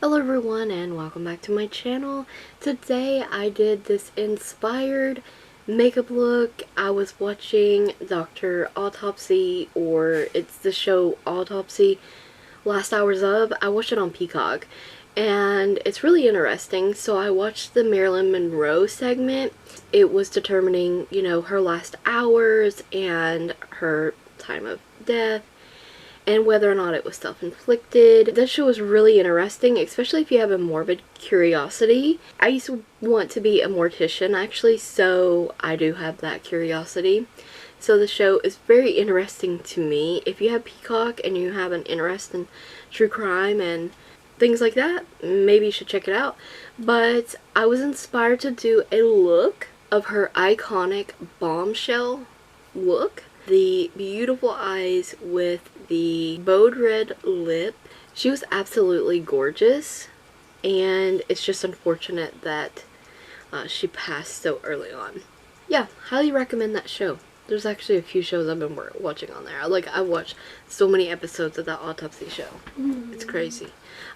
Hello everyone and welcome back to my channel. Today I did this inspired makeup look. I was watching Dr. Autopsy, or it's the show Autopsy, Last Hours Of. I watched it on Peacock and it's really interesting. So I watched the Marilyn Monroe segment. It was determining, her last hours and her time of death, and whether or not it was self-inflicted. This show was really interesting, especially if you have a morbid curiosity. I used to want to be a mortician actually, so I do have that curiosity. So the show is very interesting to me. If you have Peacock and you have an interest in true crime and things like that, maybe you should check it out. But I was inspired to do a look of her iconic Bombshell look. The beautiful eyes with the bowed red lip. She was absolutely gorgeous, and it's just unfortunate that she passed so early on. Yeah, highly recommend that show. There's actually a few shows I've been watching on there. I watched so many episodes of that Autopsy show. It's crazy.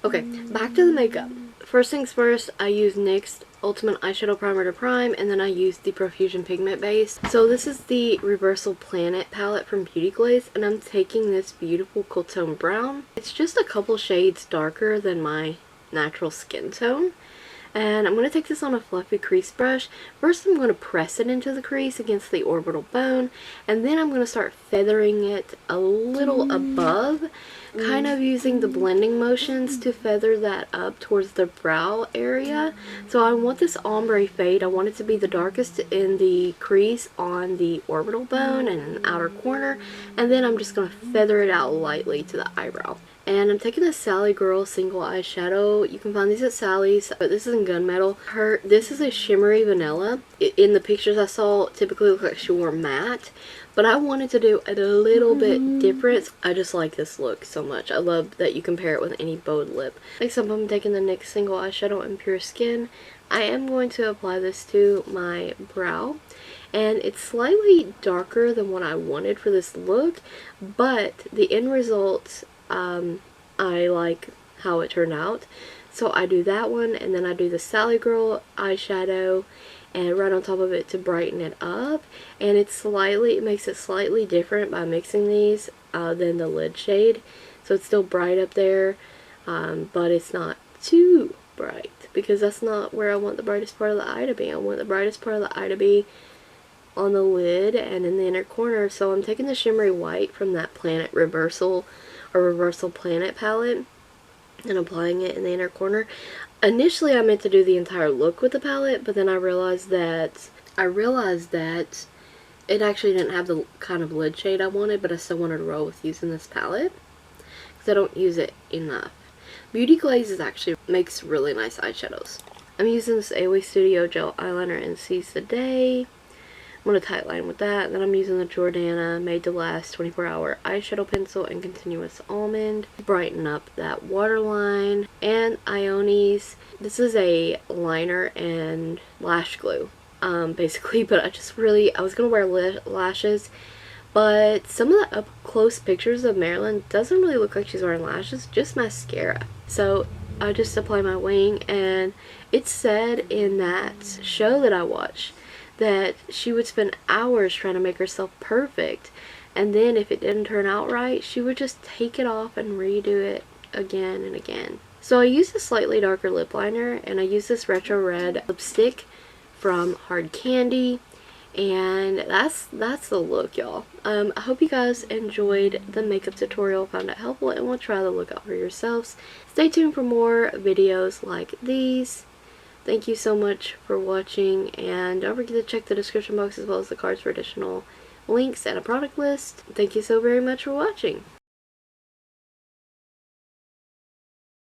Okay, back to the makeup. First things first, I use NYX Ultimate Eyeshadow Primer to prime, and then I use the Profusion Pigment base. So this is the Reversal Planet palette from Glazed, and I'm taking this beautiful cool tone brown. It's just a couple shades darker than my natural skin tone. And I'm going to take this on a fluffy crease brush. First I'm going to press it into the crease against the orbital bone, and then I'm going to start feathering it a little above, kind of using the blending motions to feather that up towards the brow area. So I want this ombre fade. I want it to be the darkest in the crease on the orbital bone and in the outer corner, and then I'm just going to feather it out lightly to the eyebrow. And I'm taking the Sally Girl single eyeshadow. You can find these at Sally's, but this is in Gunmetal. This is a shimmery vanilla. In the pictures I saw, it typically looked like she wore matte, but I wanted to do it a little bit different. I just like this look so much. I love that you can pair it with any bowed lip. Next up, I'm taking the NYX single eyeshadow in Pure Skin. I am going to apply this to my brow, and it's slightly darker than what I wanted for this look, but the end result, I like how it turned out. So I do that one, and then I do the Sally Girl eyeshadow and right on top of it to brighten it up. And it makes it slightly different by mixing these than the lid shade. So it's still bright up there, but it's not too bright, because that's not where I want the brightest part of the eye to be. I want the brightest part of the eye to be on the lid and in the inner corner. So I'm taking the shimmery white from that Reversal Planet palette and applying it in the inner corner. Initially I meant to do the entire look with the palette, but then I realized that it actually didn't have the kind of lid shade I wanted, but I still wanted to roll with using this palette because I don't use it enough. Beauty Glazed actually makes really nice eyeshadows. I'm using this AOA Studio Gel Eyeliner in Seize the Day. I'm going to tight line with that. Then I'm using the Jordana Made to Last 24-Hour Eyeshadow Pencil in Continuous Almond to brighten up that waterline. And IONI's. This is a liner and lash glue, basically. But I was going to wear lashes. But some of the up-close pictures of Marilyn doesn't really look like she's wearing lashes, just mascara. So I just apply my wing, and it said in that show that I watched that she would spend hours trying to make herself perfect, and then if it didn't turn out right, she would just take it off and redo it again and again. So I used a slightly darker lip liner, and I used this retro red lipstick from Hard Candy, and that's the look, y'all. I hope you guys enjoyed the makeup tutorial, found it helpful, and will try the look out for yourselves. Stay tuned for more videos like these. Thank you so much for watching, and don't forget to check the description box as well as the cards for additional links and a product list. Thank you so very much for watching.